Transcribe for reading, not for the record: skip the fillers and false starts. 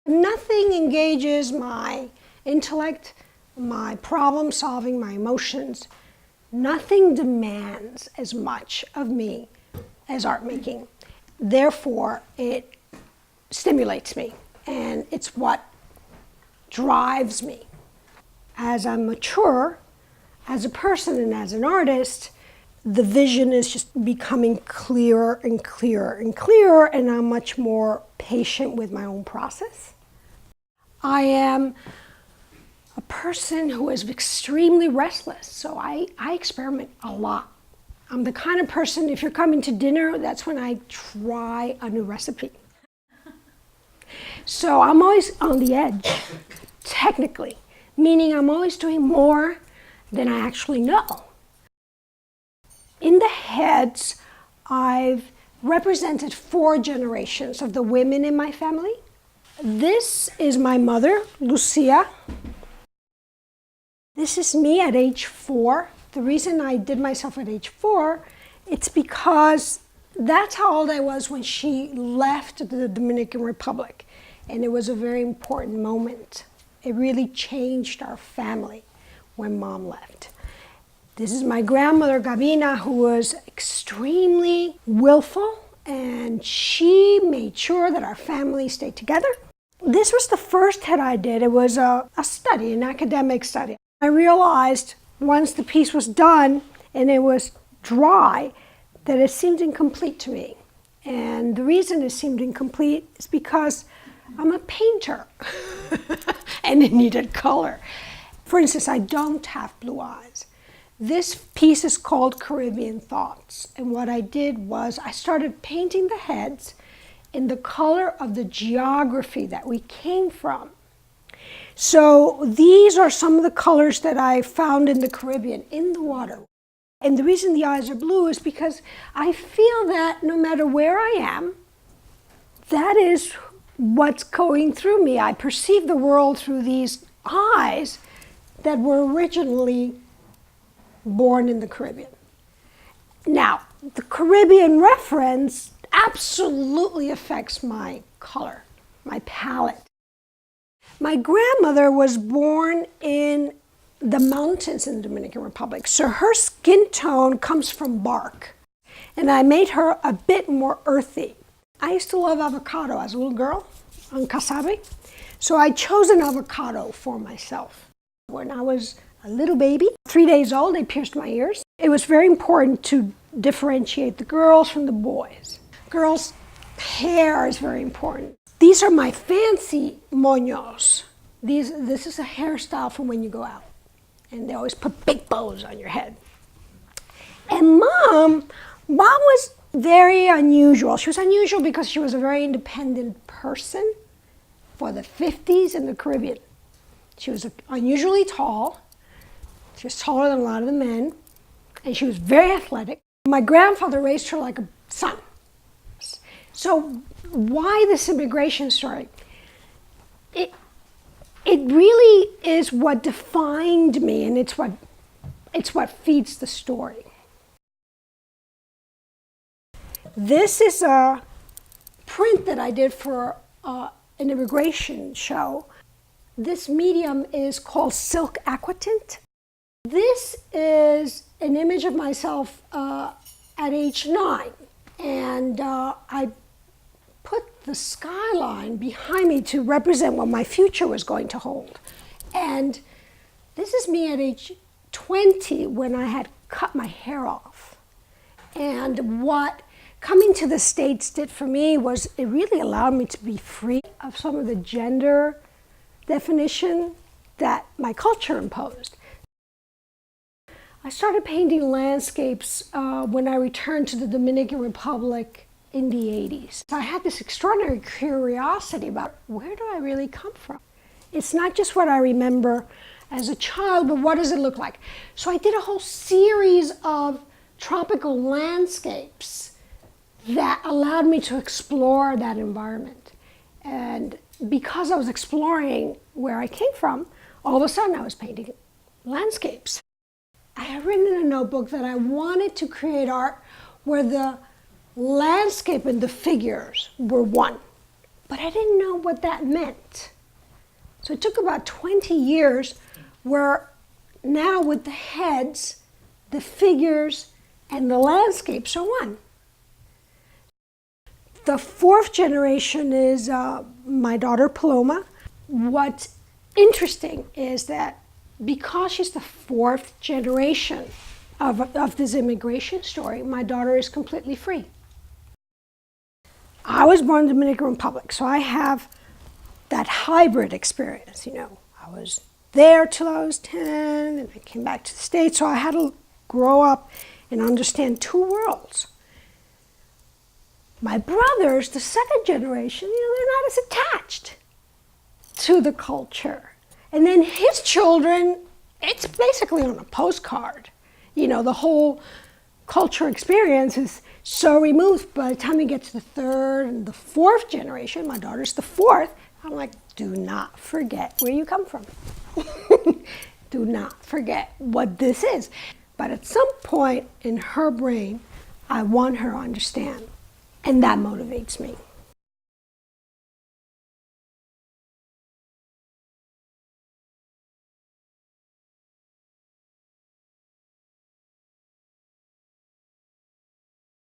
Nothing engages my intellect, my problem solving, my emotions. Nothing demands as much of me as art making. Therefore, it stimulates me, and it's what drives me. As I mature as a person and as an artist, the vision is just becoming clearer and clearer and clearer, and I'm much more patient with my own process. I am a person who is extremely restless, so I experiment a lot. I'm the kind of person, if you're coming to dinner, that's when I try a new recipe. So I'm always on the edge, technically, meaning I'm always doing more than I actually know. In the heads, I've represented 4 generations of the women in my family. This is my mother, Lucia. This is me at age 4. The reason I did myself at age 4, it's because that's how old I was when she left the Dominican Republic. And it was a very important moment. It really changed our family when Mom left. This is my grandmother, Gabina, who was extremely willful, and she made sure that our family stayed together. This was the first head I did. It was a study, an academic study. I realized once the piece was done and it was dry that it seemed incomplete to me. And the reason it seemed incomplete is because I'm a painter and it needed color. For instance, I don't have blue eyes. This piece is called Caribbean Thoughts. And what I did was I started painting the heads in the color of the geography that we came from. So these are some of the colors that I found in the Caribbean, in the water. And the reason the eyes are blue is because I feel that no matter where I am, that is what's going through me. I perceive the world through these eyes that were originally born in the Caribbean. Now, the Caribbean reference absolutely affects my color, my palette. My grandmother was born in the mountains in the Dominican Republic, so her skin tone comes from bark. And I made her a bit more earthy. I used to love avocado as a little girl on casabe, so I chose an avocado for myself. When I was a little baby, 3 days old, they pierced my ears. It was very important to differentiate the girls from the boys. Girls' hair is very important. These are my fancy moños. This is a hairstyle for when you go out. And they always put big bows on your head. And Mom was very unusual. She was unusual because she was a very independent person for the 50s in the Caribbean. She was unusually tall. She was taller than a lot of the men. And she was very athletic. My grandfather raised her like a son. So why this immigration story? It really is what defined me, and it's what feeds the story. This is a print that I did for an immigration show. This medium is called Silk Aquatint. This is an image of myself at age 9, and I put the skyline behind me to represent what my future was going to hold. And this is me at age 20 when I had cut my hair off. And what coming to the States did for me was it really allowed me to be free of some of the gender definition that my culture imposed. I started painting landscapes when I returned to the Dominican Republic in the 80s. I had this extraordinary curiosity about where do I really come from? It's not just what I remember as a child, but what does it look like? So I did a whole series of tropical landscapes that allowed me to explore that environment. And because I was exploring where I came from, all of a sudden I was painting landscapes. I had written in a notebook that I wanted to create art where the landscape and the figures were one. but I didn't know what that meant. So it took about 20 years where now with the heads, the figures, and the landscapes are one. The fourth generation is my daughter Paloma. What's interesting is that because she's the fourth generation of this immigration story, my daughter is completely free. I was born in the Dominican Republic, so I have that hybrid experience, you know. I was there till I was 10, and I came back to the States, so I had to grow up and understand two worlds. My brothers, the second generation, you know, they're not as attached to the culture. And then his children, it's basically on a postcard. You know, the whole culture experience is so removed. By the time you get to the third and the fourth generation, my daughter's the fourth, I'm like, do not forget where you come from. Do not forget what this is. But at some point in her brain, I want her to understand. And that motivates me.